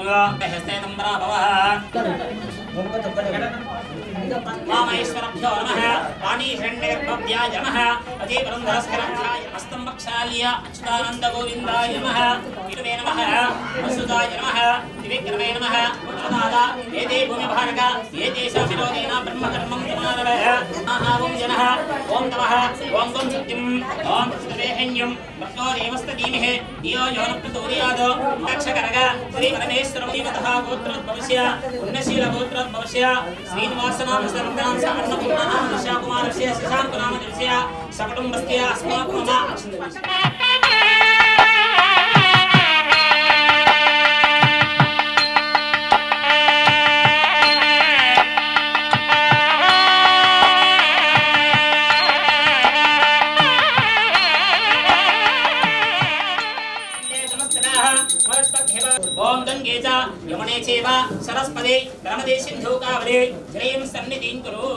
हस्तेनं ब्राभवः वामैश्वरभ्यो नमः वाणीहिरण्यगर्भव्याय नमः अजयवरन्धरस्करभ्याय हस्तम्बक्षाल्य अच्युतानन्दगोविन्दाय नमः विष्णवे नमः वसुदाय नमः त्रिविक्रमे नमः प्रदादा एते भूमिभारक ये तेषां विरोधेन ब्रह्मकर्मं समारभः महावं जनः ॐ नमः ॐ गं सत्यम् ॐ कृष्णवेहन्यं भक्तो देवस्तधीमहि धियो यो न प्रचोदयात् दक्षकरग श्रीपरमेश्वरमदेवतः गोत्रोद्भवस्य पुण्यशीलगोत्रोद्भवस्य श्रीनिवासनामस्तरन्दां अन्नपूर्णानां दशाकुमारस्य शशाङ्कनामदेवस्य सकुटुम्बस्य अस्माकं ओम गंगे च यमुने चैव सरस्वती नर्मदे सिन्धु कावेरी जलेन सन्निधिं कुरु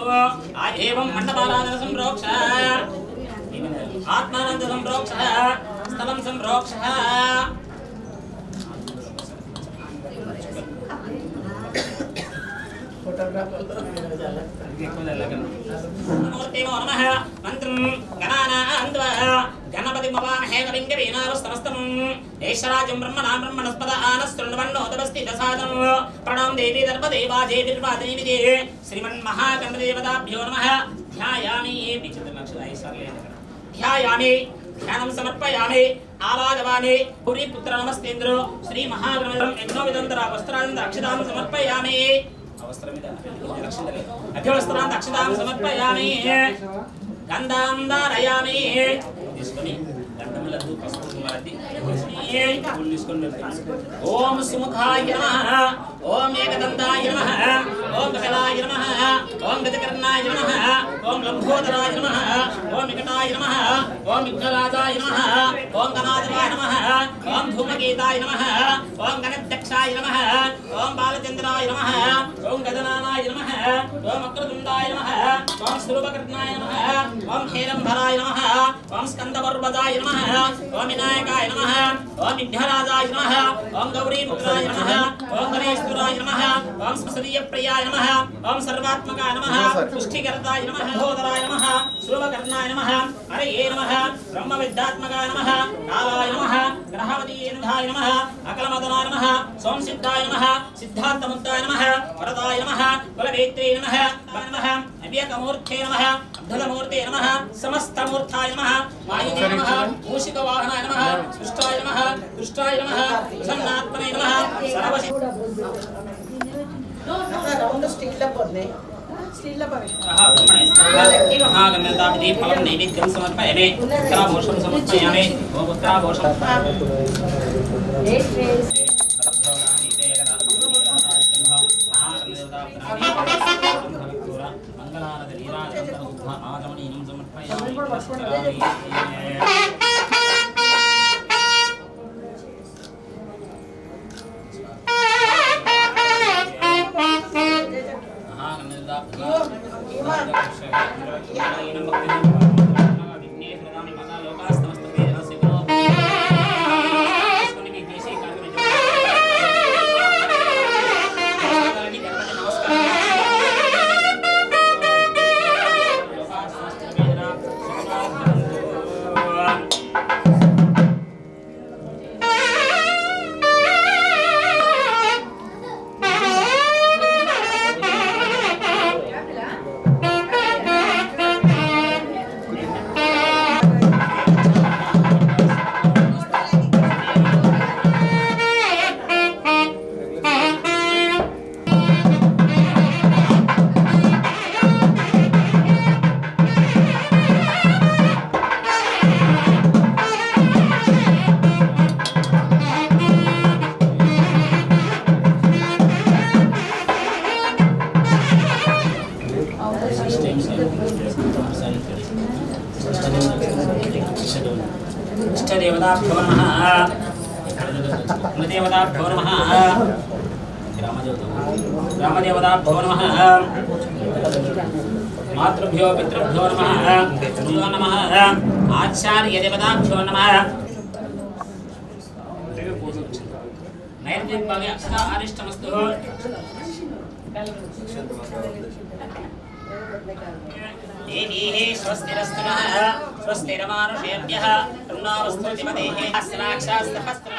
एवं मंडपाराधन संप्रोक्ष आत्मानंद संप्रोक्ष स्थलं संप्रोक्ष नमो नमः मंत्रं गणानान्त्वा गणपति मवामहे कविं कवीनावस्तमस्तम् ऐश्वराजं ब्रह्मणां ब्रह्मणस्पद आनस्तृण्वन्नोदवस्ति दसादं प्रणं देवी दर्पदेवाजे निर्वादेवी श्रीमन्महागणपतिदेवताभ्यो नमः ध्यायामि ध्यायामि ध्यानं समर्पयामि आवाहयामि पुरी पुत्र नमस्तेन्द्रो श्री महागणपतिं यज्ञोविदन्तरा वस्त्रान् अक्षतां समर्पयामि अभ्यवस्त्रान् अक्षतां समर्पयामि गन्धां धारयामि ओम सुमुखाय नमः ओम एकदन्ताय नमः ओम कपिलाय नमः ओम गजकर्णाय नमः ओम लंबोदराय नमः ओम विकटाय नमः ओम विघ्नराजाय नमः ओम गणाधिपाय नमः ओम धूमकेताय नमः ओम गणध्यक्षाय नमः ओम बालचंद्राय नमः ओम गजनानाय नमः ओम अक्रतुंडाय नमः ओम स्वरूपकर्णाय नमः ओम हेरंभराय नमः ओम स्कंदपर्वताय नमः ओम विनायकाय नमः ओम विघ्नराजाय नमः ओम गौरीपुत्राय नमः ओम गणेश्वराय नमः ओम सरस्वतीप्रियाय नमः ओम सर्वात्मकाय नमः पुष्टिकर्ताय नमः महोदराय नमः स्वरूपकर्णाय नमः हरये नमः ब्रह्मविद्यात्मकाय नमः कालाय नमः ग्रहवतीनुधाय नमः अकलमदनाय नमः सोमसिद्धाय नमः सिद्धार्थमुक्ताय नमः वरदाय नमः कुलवेत्रे नमः नमः अव्यकमूर्ते नमः अब्धलमूर्ते नमः समस्तमूर्ताय नमः वायुने नमः मूषिकवाहनाय नमः सृष्टाय नमः दुष्टाय नमः प्रसन्नात्मने नमः सर्वशि रौंड स्टील पडले स्टील पडले महागणपति फलं नैवेद्यं समर्पयामि उत्तराभूषं समर्पयामि ओम उत्तराभूषं आगमनीयं समर्पयामि इष्टदेवताभ्यो नमः कुलदेवताभ्यो नमः ग्रामदेवताभ्यो नमः मातृभ्यो पितृभ्यो नमः आचार्यदेवताभ्यो नमः नैर्दिग्भागे अक्षता अरिष्टमस्तु देवीः स्वस्तिरस्तु नः स्वस्तिरमानुषेभ्यः तन्नो दिमदेः अस्राक्षास्तहस्त्र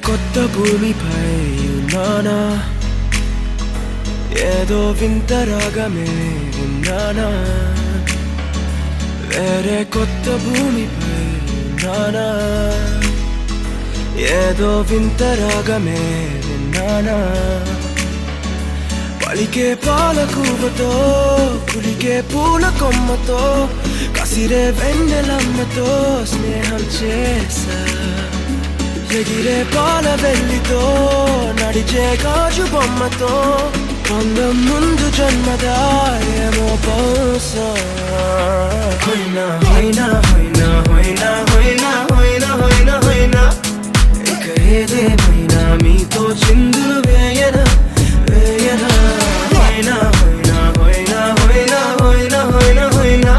కొత్త భూమిపై ఉన్నానా ఏదో వింత రాగమే విన్నానా వేరే కొత్త భూమిపై ఉన్నానా ఏదో వింత రాగమే విన్నానా పలికే పాలకూవతో కులికే పూల కొమ్మతో కసిరే వెన్నెలమ్మతో స్నేహం చేసా ఎగిరే పాల వెల్లితో నడిచే గాజు బొమ్మతో అందం ముందు జన్మదా ఏమో బహుశా హోయినా హోయినా హోయినా హోయినా హోయినా హోయినా హోయినా హోయినా ఇక ఏదేమైనా మీతో చిందులు వేయనా వేయనా హోయినా హోయినా హోయినా హోయినా హోయినా హోయినా హోయినా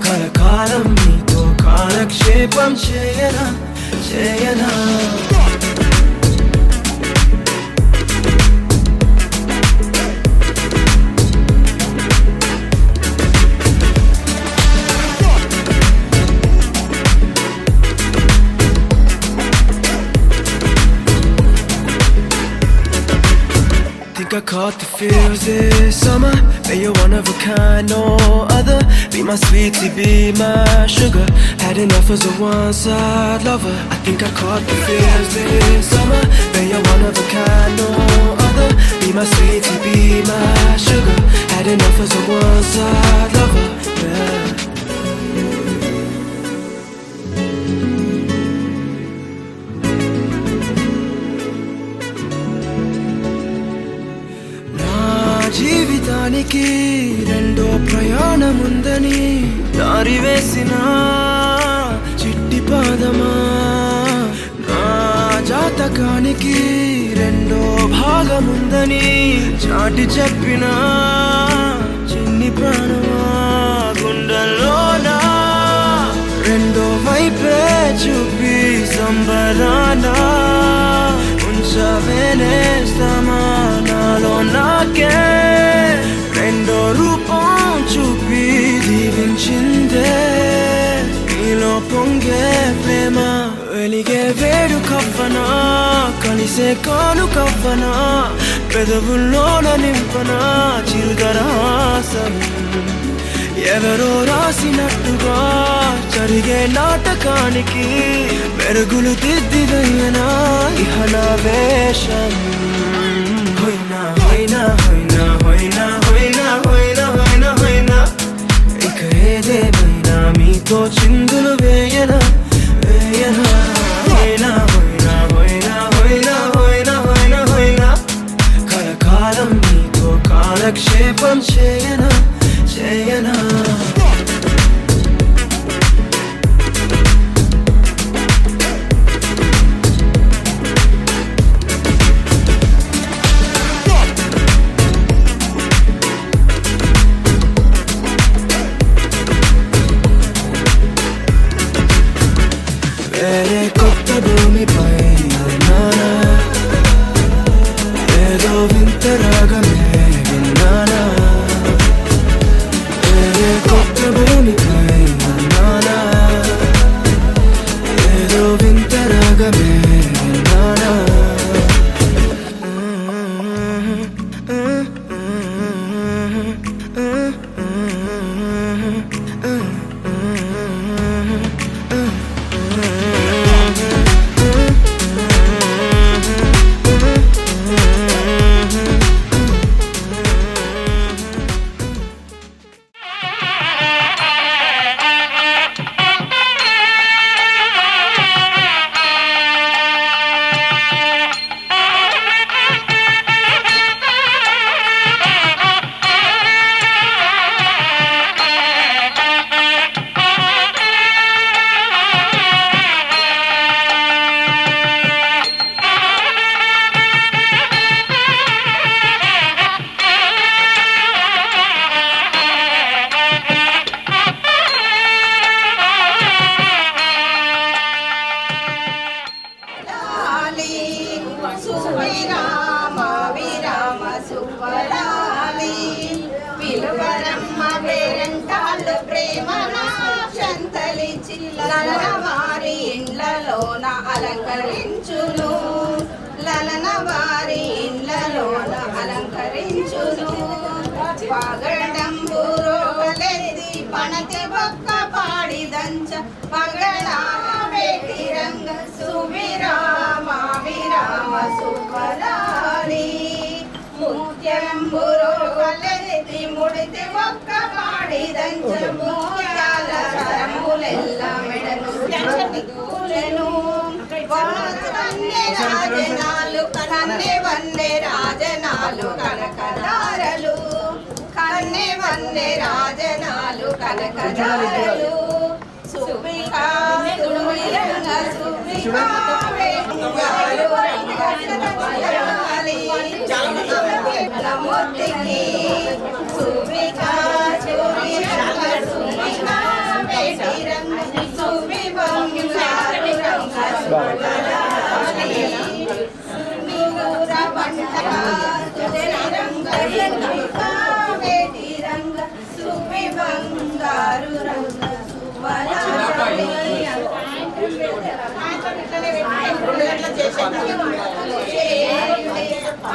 కలకాలం మీతో కాలక్షేపం చేయనా చేయనా Think I caught the feels this summer. Bet you're one of a kind, no other. Be my sweetie, be my sugar. Had enough as a one-side lover. I think I caught the feels this summer. Bet you're one of a kind, no other. Be my sweetie, be my sugar. Had enough as a one-side lover. Yeah. జీవితానికి రెండో ప్రయాణముందని దారి వేసిన చిట్టి పాదమా నా జాత జాతకానికి రెండో భాగముందని చాటి చెప్పిన చిన్ని ప్రాణమా గుండెల్లోనా రెండో వైపే చూపి సంబరాన ఉంచవేనేస్తామా నాలో నాకే రెండో రూపం చూపి దీవించిందే నీలో పొంగే ప్రేమ వెలిగే వేడు కవ్వనా కలిసే కాను కవ్వనా పెదవుల్లోన నింపనా చిరుదరాసం ఎవరో రాసినట్టుగా జరిగే నాటకానికి మెరుగులు దిద్దిదయ్యనా ఇహ నా వేషం హోయినా హోయినా హోయినా హోయినా హోయినా హోయినా హోయినా హోయినా ఇక ఏదేమైనా మీతో చిందులు వేయనా వేయనా హోయినా హోయినా హోయినా హోయినా హోయినా హోయినా హోయినా కలకాలం మీతో కాలక్షేపం చేయనా చేయనా వేరే కొత్త భూమిపై నానా ఏదో వింత రాగమే విన్నానా వేరే కొత్త భూమిపై నానా ఏదో వింత రాగమే విన్నానా సువిరామ విరామ సువరాలి విలువరమ్మ పేరంటాళ్ళు ప్రేమన చంతలి చిల్లల వారి ఇండ్లలోన అలంకరించును లలన వారి ఇండ్లలోన అలంకరించును పగడంబు రోగలెది పణతి ఒక్క పాడిదంచ పగడాల వేటి రంగ సువిరామ విరామ సువరాలి ముత్యంబు రోగలెది ముడితి ఒక్క పాడిదంచ ముత్యాల సరములెల్ల మెడను దూరెను కన్నె రాజనాలు కన్నె వన్నె రాజనాలు కనకదారలు కన్నె వన్నె రాజనాలు కనకదారలు సువికా సువిరంగ సువికా మూర్తికి సువికా సువిరంగ సువికా వేటిరంగ సువిబంగారు రంగ సువరాలి నిగూర పంటక సువిరంగ సువికా వేటిరంగ సువిబంగారు రంగ సువరాలి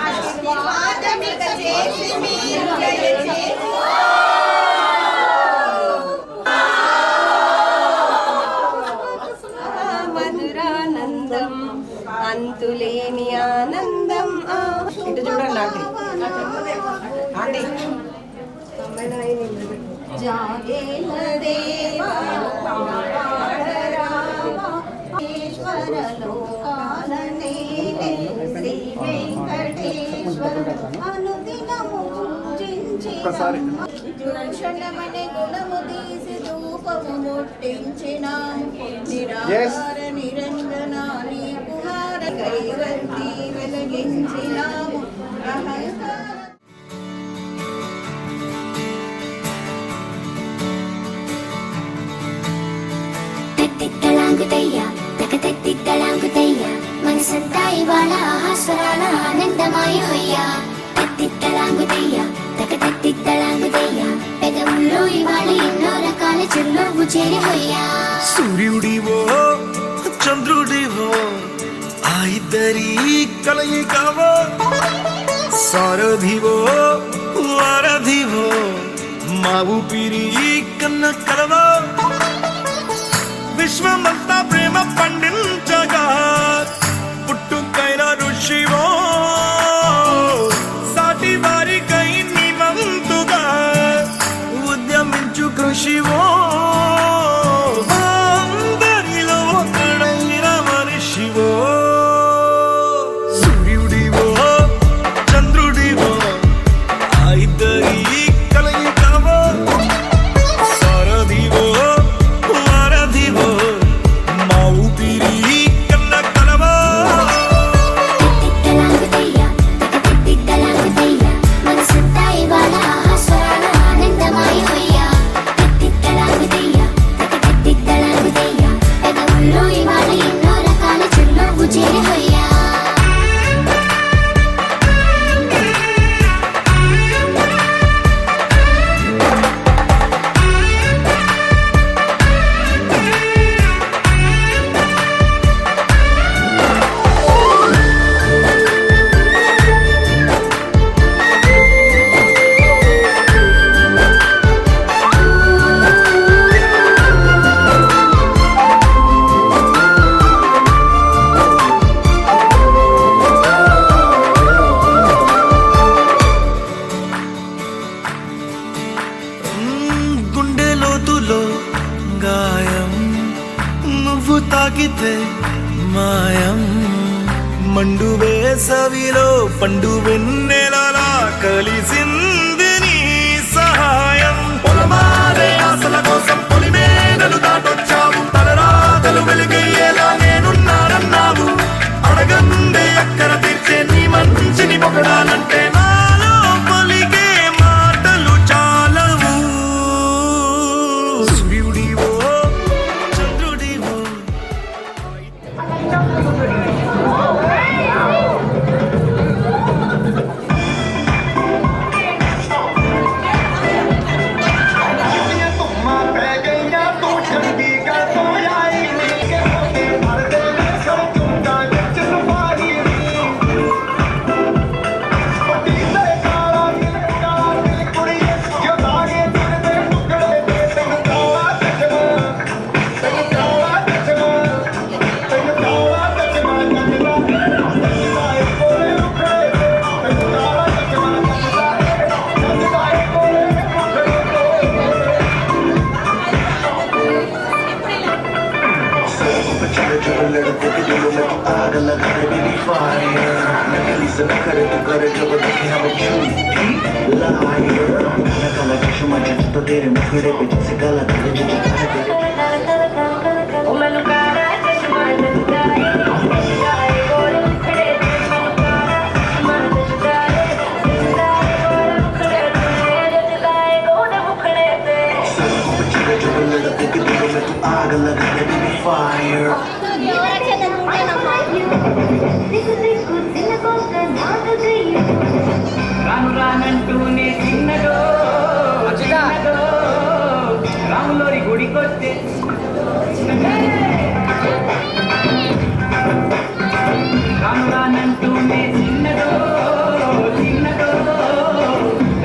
ఆశీర్వాదమిక చేసి మీరు దయచేసి మధురానందం అంతులేని ఆనందం ఇటు చూడండి ఆంటీ జాగేల దేవా ఈశ్వర లోకాల నేలే శ్రీ వెంకటేశ్వర అనుదినము పూజించి గుణము తీసి ధూపము ముట్టించినాము నిరాహార నిరంజన నీకు హార కైవల్తి వెలిగించినాము అహంకార తత్తిత్తలాంగుతయ్యా తకతత్తిత్తలాంగుతయ్యా మనసంతా ఇవాళ ఆహాస్వరాల ఆనందమాయ హొయ్యా తత్తిత్తలాంగుతయ్యా తకతత్తిత్తలాంగుతయ్యా పెదవుల్లో ఇవాళ ఎన్నో రకాల చిరునవ్వు చేరి హొయ్యా సూర్యుడివో చంద్రుడివో ఆ ఇద్దరి కలయికవో సారథివో వారధివో మా ఊపిరి కన్న కలవో విశ్వమంతా ప్రేమ పండించగా పుట్టుకైన ఋషివో సాటి వారికై నివంతుగా ఉద్యమించు కృషివో అందరిలో ఒకడైన మనిషివో సూర్యుడివో చంద్రుడివో ఆ ఇద్దరి కలయికవో సారథివో వారధివో మా ఊపిరి కన్న కలవో తత్తిత్తలాంగుతయ్యా తకతత్తిత్తలాంగుతయ్యా మనసంతా ఇవాళ ఆహాస్వరాల ఆనందమాయ హొయ్యా తత్తిత్తలాంగుతయ్యా తకతత్తిత్తలాంగుతయ్యా పెదవుల్లో ఇవాళ ఎన్నో రకాల చిరునవ్వు చేరి హొయ్యా గుండె లోతులో గాయం నువ్వు తాకితే మాయం మండు వేసవిలో పండు వెన్నెలలా కలిసింది నీ సహాయం పొలమారే ఆశల కోసం పొలిమేనలు దాటొచ్చావు తలరాతలు వెలుగయ్యేలా నేనున్నానన్నావు అడగందే అక్కర తీర్చే నీ మంచిని పొగడాలంటే నాలో పలికే మాటలు చాలవు సూర్యుడివో చంద్రుడివో लड़कों के दिलों में तो आग लगा दे बेबी फायर नकली से न करे तो करे जब देखे हम झूठी लायर काला काला चश्मा जच तो तेरे मुखड़े पे जैसे काला काला जो जचा तेरे ओ मैनू काला चश्मा जचदा है गोल मुखड़े ते मैनू काला चश्मा जचदा है गोल मुखड़े ते जचदा है गोल मुखड़े ते सड़कों पे चले जब लड़कों के दिलों में तो आग लगा दे बेबी फायर రాను రానంటూనే చిన్నదో చిన్నదో రాములోరి గుడికొస్తే రాను రానంటూనే చిన్నదో చిన్నదో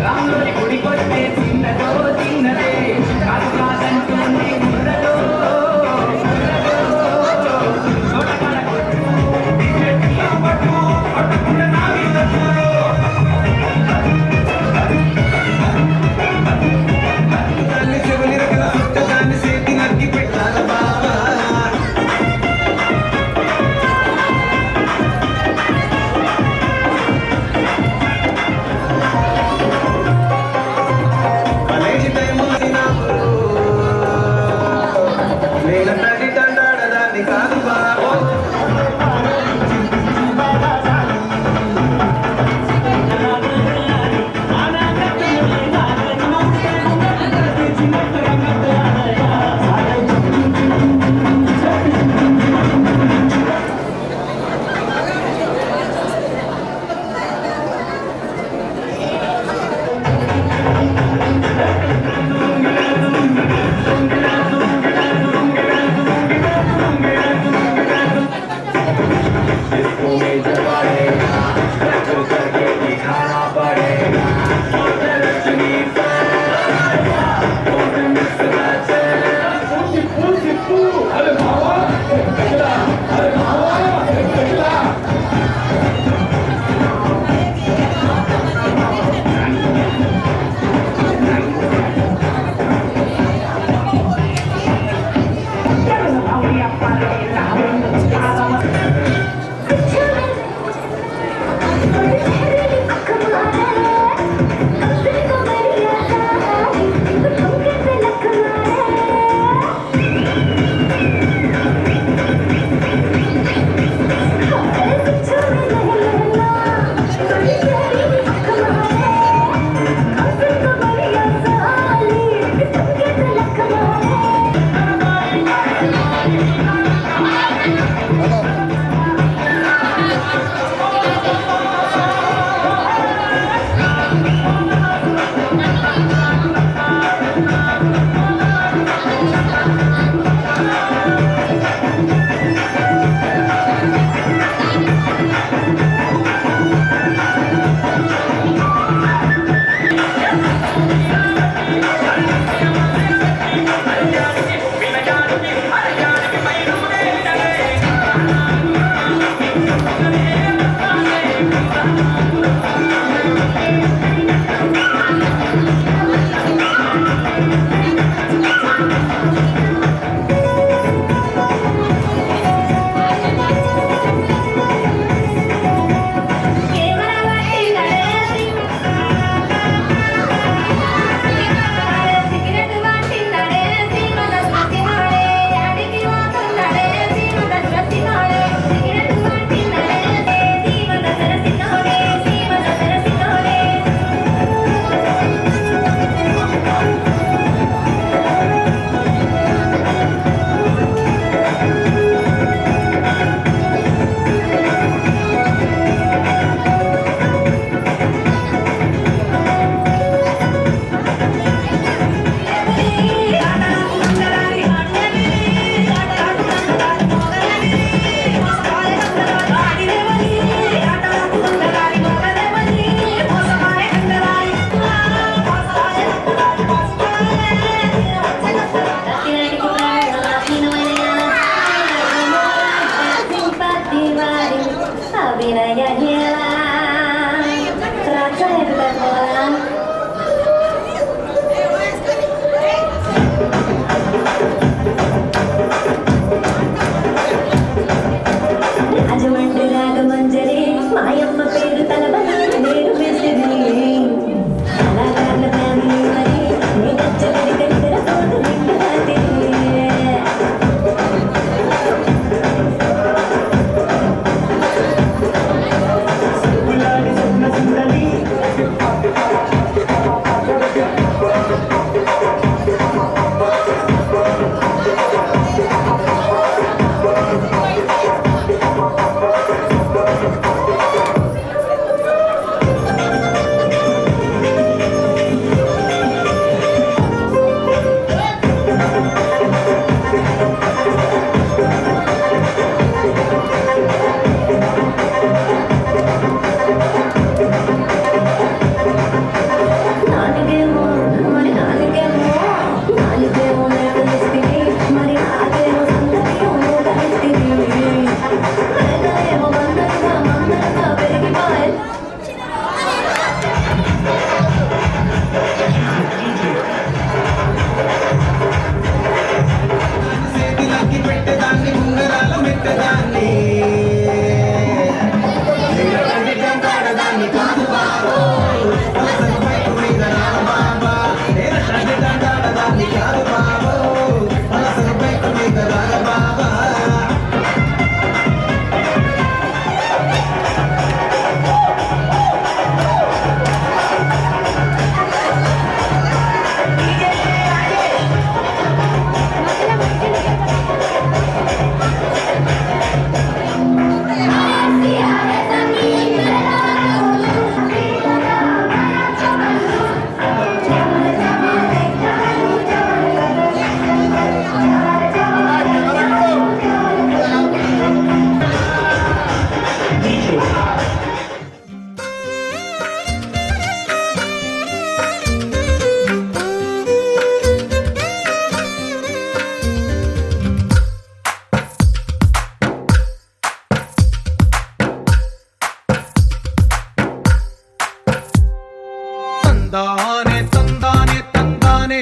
రాములోరి గుడికొస్తే చిన్నదో చిన్నదే కాదు కాదంటూనే బుర్రలో తోటకాడ పట్టుకున్న నా మాయమ్మ పేరు తలబడి నేను బెస్టిది కళాకారుల ఫ్యామిలీ మరి నీ నచ్చని దగ్గర తోట నిండుతుంది తందానే తందానే తందానే